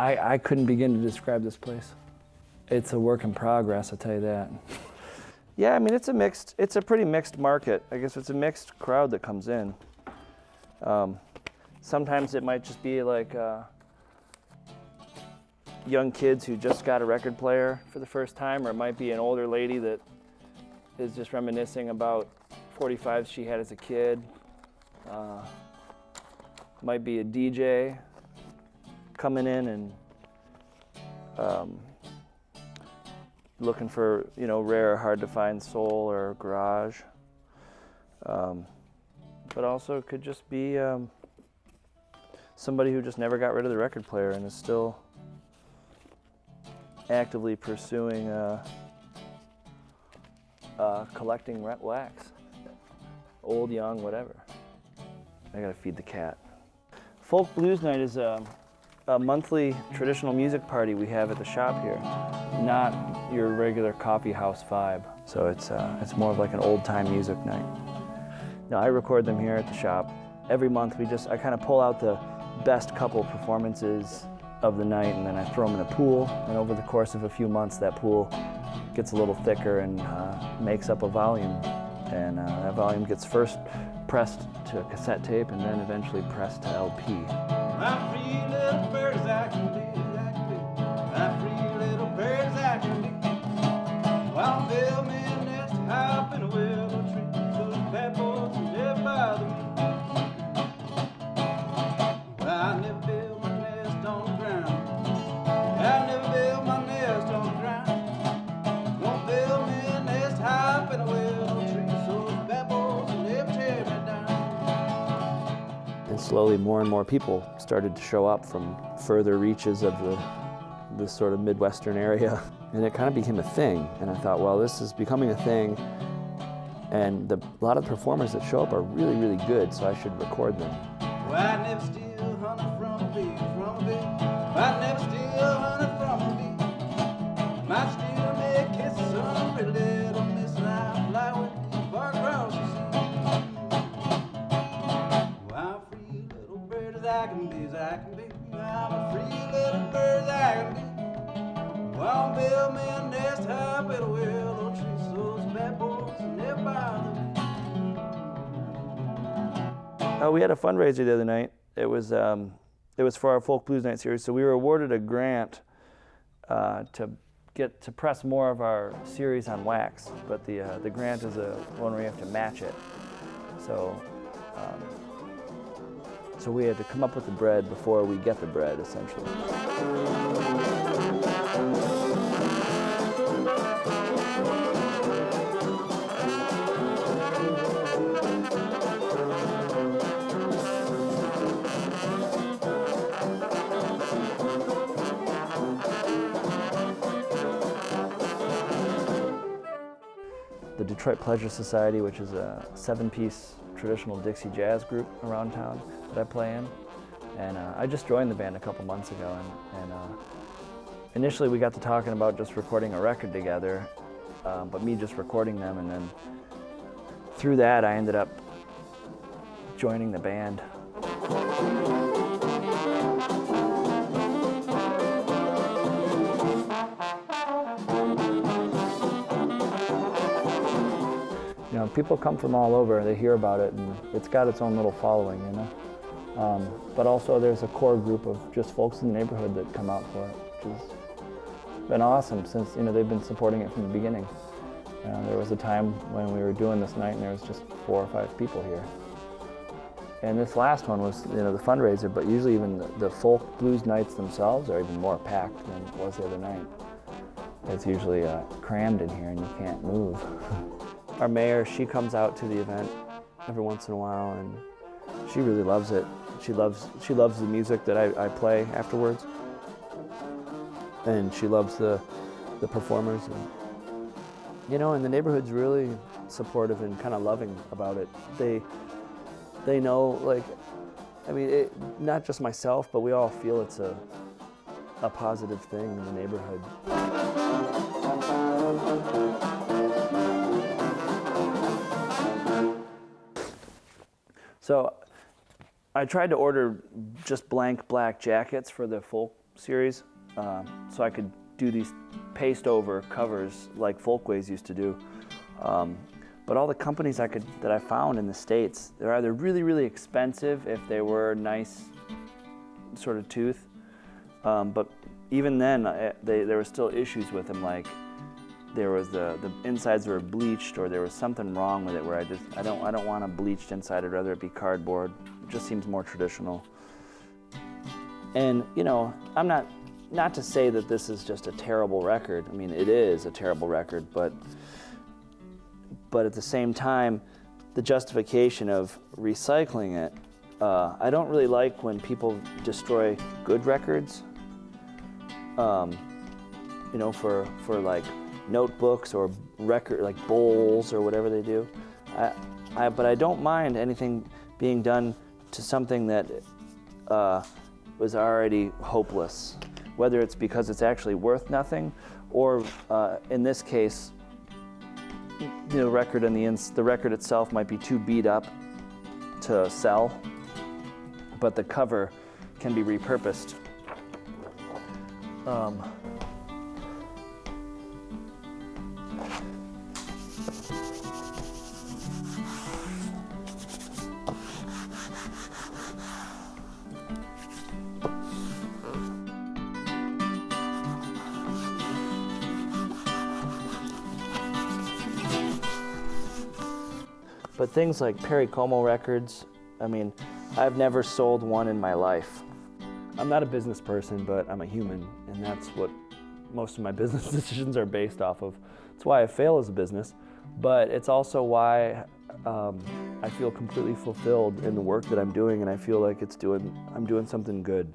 I couldn't begin to describe this place. It's a work in progress, I'll tell you that. Yeah, I mean, it's a pretty mixed market. I guess it's a mixed crowd that comes in. Sometimes it might just be like young kids who just got a record player for the first time, or it might be an older lady that is just reminiscing about 45s she had as a kid. Might be a DJ coming in and looking for, you know, rare, hard to find soul or garage. But also it could just be somebody who just never got rid of the record player and is still actively pursuing collecting wax. Old, young, whatever. I gotta feed the cat. Folk Blues Night is a monthly traditional music party we have at the shop here, not your regular coffee house vibe. So it's more of like an old-time music night. Now, I record them here at the shop. Every month I kind of pull out the best couple performances of the night, and then I throw them in a pool, and over the course of a few months that pool gets a little thicker and makes up a volume, and that volume gets first pressed to cassette tape and then eventually pressed to LP. My free little birds I can be, my free little birds I can be. While I'm building a nest high up in a willow tree, so the bad boys will never bother me. Well, I never build my nest on the ground. I never build my nest on the ground. Won't build me a nest high up in a willow tree, so the bad boys will never tear me down. And slowly more and more people started to show up from further reaches of this sort of Midwestern area. And it kind of became a thing. And I thought, well, this is becoming a thing, and a lot of the performers that show up are really, really good, so I should record them. Well, I never steal honey from a bee, I never steal honey from a bee. Might steal me a kiss of some pretty little miss, and I fly with you far across the sea. Well, I'm a free little bird as I can be, as I can be. I'm a free little bird as I can be. Well, I'll build me a nest high up in a willow tree, so those bad boys never bother me. We had a fundraiser the other night. It was for our Folk Blues Night series, so we were awarded a grant to press more of our series on wax, but the grant is one where you have to match it. So we had to come up with the bread before we get the bread, essentially. The Detroit Pleasure Society, which is a 7-piece traditional Dixie jazz group around town that I play in. And I just joined the band a couple months ago, and initially we got to talking about just recording a record together, but me just recording them, and then through that I ended up joining the band. You know, people come from all over, they hear about it, and it's got its own little following, you know. But also there's a core group of just folks in the neighborhood that come out for it, which has been awesome since, you know, they've been supporting it from the beginning. There was a time when we were doing this night and there was just 4 or 5 people here. And this last one was, you know, the fundraiser, but usually even the folk blues nights themselves are even more packed than it was the other night. It's usually crammed in here and you can't move. Our mayor, she comes out to the event every once in a while, and she really loves it. She loves the music that I play afterwards, and she loves the performers. And, you know, and the neighborhood's really supportive and kind of loving about it. They know, like, I mean, not just myself, but we all feel it's a positive thing in the neighborhood. So I tried to order just blank black jackets for the folk series, so I could do these paste over covers like Folkways used to do. But all the companies that I found in the States, they're either really, really expensive if they were nice sort of tooth, but even then there were still issues with them, like there was the insides were bleached, or there was something wrong with it where I don't want a bleached inside. I'd rather it be cardboard. It just seems more traditional. And you know, I'm not to say that this is just a terrible record. I mean, it is a terrible record, but at the same time, the justification of recycling it, I don't really like when people destroy good records, you know, for like notebooks or record, like bowls or whatever they do. But I don't mind anything being done to something that was already hopeless, whether it's because it's actually worth nothing, or in this case, the record and the record itself might be too beat up to sell, but the cover can be repurposed. But things like Perry Como records, I mean, I've never sold one in my life. I'm not a business person, but I'm a human, and that's what most of my business decisions are based off of. It's why I fail as a business, but it's also why I feel completely fulfilled in the work that I'm doing, and I feel like I'm doing something good.